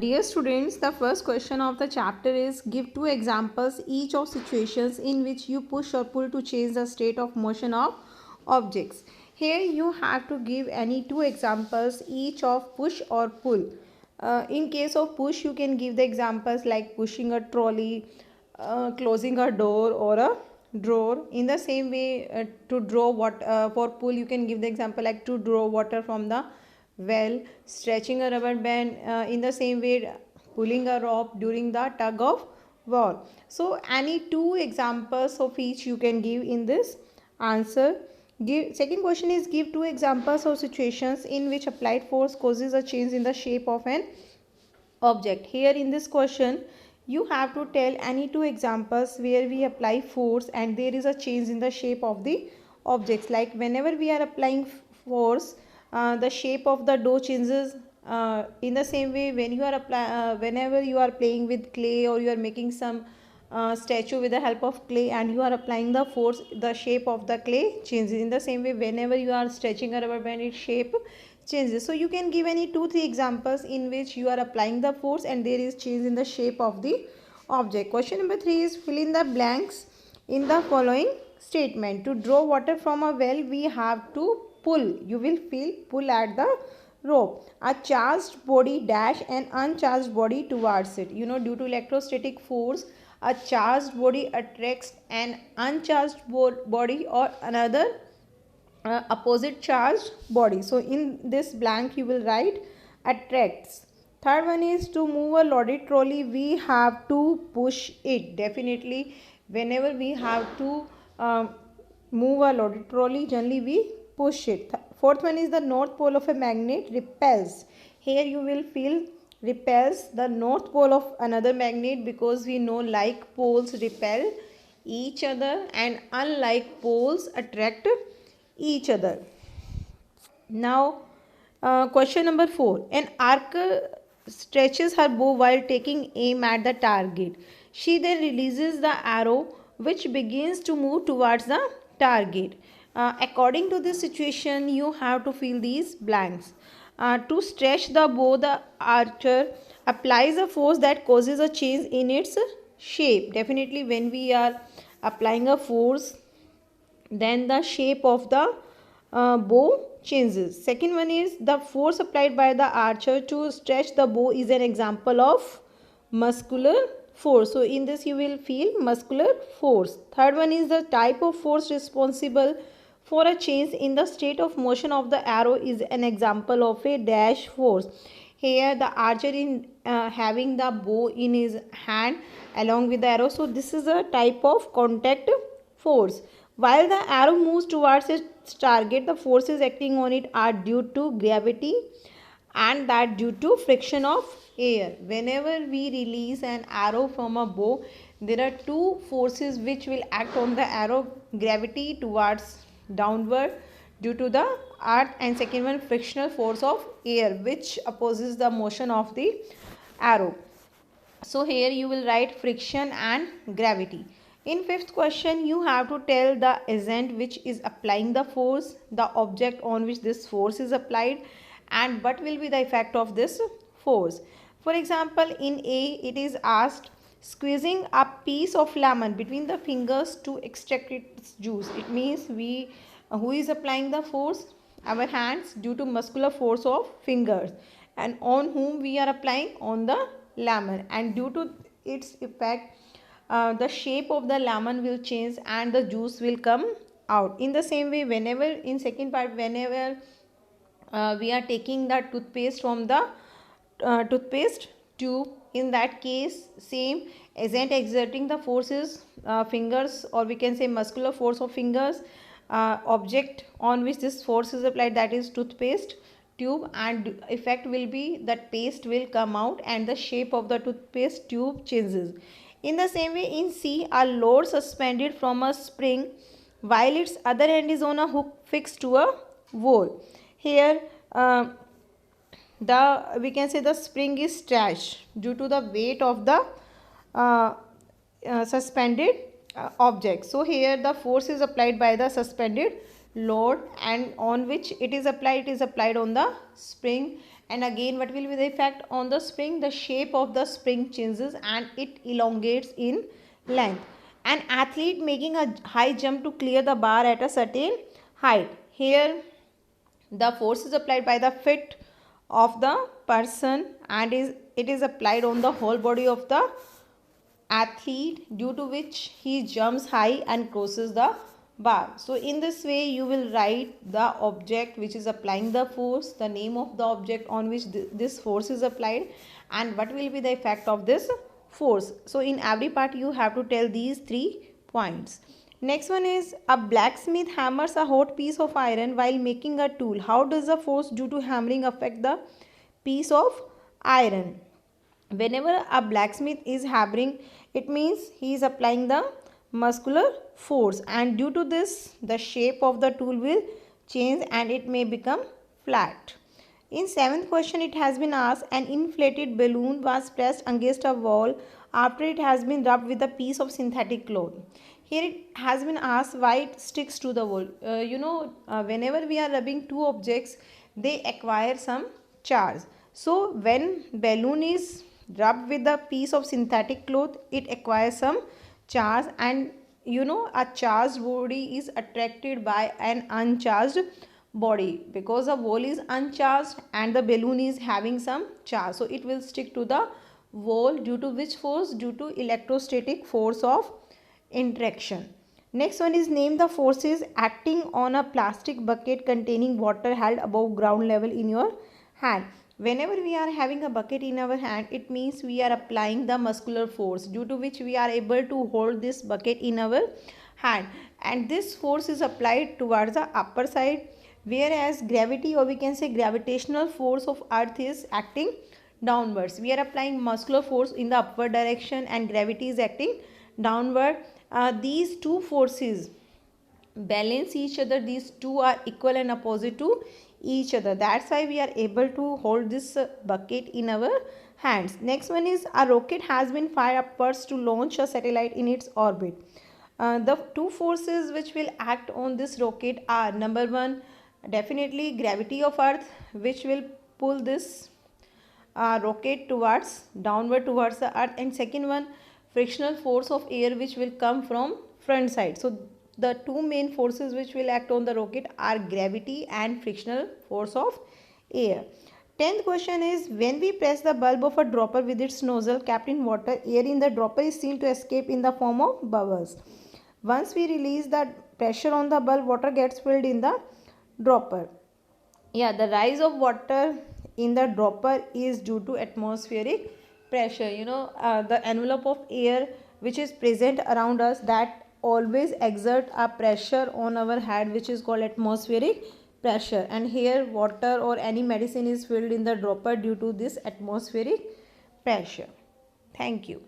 Dear students, the first question of the chapter is give two examples each of situations in which you push or pull to change the state of motion of objects. Here you have to give any two examples each of push or pull. In case of push, you can give the examples like pushing a trolley, closing a door or a drawer. In the same way, to draw what for pull, you can give the example like to draw water from the well, stretching a rubber band, in the same way pulling a rope during the tug of war. So any two examples of each you can give in this answer. Give second question is give two examples of situations in which applied force causes a change in the shape of an object. Here in this question you have to tell any two examples where we apply force and there is a change in the shape of the objects. Like whenever we are applying force, the shape of the dough changes. In the same way, when you are whenever you are playing with clay or you are making some statue with the help of clay and you are applying the force, the shape of the clay changes. In the same way, whenever you are stretching a rubber band, its shape changes. So you can give any 2-3 examples in which you are applying the force and there is change in the shape of the object. Question number 3 is fill in the blanks in the following statement. To draw water from a well, we have to pull. You will feel pull at the rope. A charged body dash an uncharged body towards it. Due to electrostatic force, a charged body attracts an uncharged body or another opposite charged body. So in this blank you will write attracts. Third one is to move a loaded trolley we have to push it. Definitely whenever we have to move a loaded trolley, generally we push it. Fourth one is the north pole of a magnet repels. Here you will feel repels the north pole of another magnet, because we know like poles repel each other and unlike poles attract each other. Now, question number 4. An archer stretches her bow while taking aim at the target. She then releases the arrow which begins to move towards the target. According to this situation, you have to fill these blanks. To stretch the bow, the archer applies a force that causes a change in its shape. Definitely, when we are applying a force, then the shape of the bow changes. Second one is the force applied by the archer to stretch the bow is an example of muscular force. So in this you will feel muscular force. Third one is the type of force responsible for a change in the state of motion of the arrow is an example of a dash force. Here the archer in having the bow in his hand along with the arrow. So this is a type of contact force. While the arrow moves towards its target, the forces acting on it are due to gravity and that due to friction of air. Whenever we release an arrow from a bow, there are two forces which will act on the arrow: gravity towards downward due to the earth, and second one frictional force of air which opposes the motion of the arrow. So here you will write friction and gravity. In fifth question, you have to tell the agent which is applying the force, the object on which this force is applied, and what will be the effect of this force. For example, in A, it is asked squeezing a piece of lemon between the fingers to extract its juice. It means who is applying the force? Our hands, due to muscular force of fingers. And on whom we are applying? On the lemon. And due to its effect, the shape of the lemon will change and the juice will come out. In the same way, whenever in second part, whenever we are taking the toothpaste from the toothpaste tube, in that case same agent exerting the forces fingers, or we can say muscular force of fingers, object on which this force is applied, that is toothpaste tube, and effect will be that paste will come out and the shape of the toothpaste tube changes. In the same way, in C, a load suspended from a spring while its other end is on a hook fixed to a wall. Here we can say the spring is stretched due to the weight of the suspended object. So here the force is applied by the suspended load, and on which it is applied on the spring, And again, what will be the effect on the spring? The shape of the spring changes and it elongates in length. An athlete making a high jump to clear the bar at a certain height. Here the force is applied by the foot of the person, and it is applied on the whole body of the athlete, due to which he jumps high and crosses the bar. So in this way you will write the object which is applying the force, the name of the object on which this force is applied, and what will be the effect of this force. So in every part you have to tell these 3 points. Next one is, a blacksmith hammers a hot piece of iron while making a tool. How does the force due to hammering affect the piece of iron? Whenever a blacksmith is hammering, it means he is applying the muscular force, and due to this the shape of the tool will change and it may become flat. In 7th question it has been asked, an inflated balloon was pressed against a wall after it has been rubbed with a piece of synthetic cloth. Here it has been asked why it sticks to the wall. Whenever we are rubbing two objects, they acquire some charge. So when balloon is rubbed with a piece of synthetic cloth, it acquires some charge, and a charged body is attracted by an uncharged body, because the wall is uncharged and the balloon is having some charge, so it will stick to the wall. Due to which force? Due to electrostatic force of interaction. Next one is, name the forces acting on a plastic bucket containing water held above ground level in your hand. Whenever we are having a bucket in our hand, it means we are applying the muscular force, due to which we are able to hold this bucket in our hand, and this force is applied towards the upper side, whereas gravity, or we can say gravitational force of earth, is acting downwards. We are applying muscular force in the upward direction and gravity is acting downward. These two forces balance each other. These two are equal and opposite to each other. That's why we are able to hold this bucket in our hands. Next one is, a rocket has been fired upwards to launch a satellite in its orbit. The two forces which will act on this rocket are, number one, definitely gravity of earth, which will pull this rocket towards downward towards the earth, and second one, frictional force of air, which will come from front side. So the two main forces which will act on the rocket are gravity and frictional force of air. 10th question is, when we press the bulb of a dropper with its nozzle kept in water, air in the dropper is seen to escape in the form of bubbles. Once we release the pressure on the bulb, water gets filled in the dropper. Yeah, the rise of water in the dropper is due to atmospheric pressure. The envelope of air which is present around us, that always exert a pressure on our head, which is called atmospheric pressure, and here water or any medicine is filled in the dropper due to this atmospheric pressure. Thank you.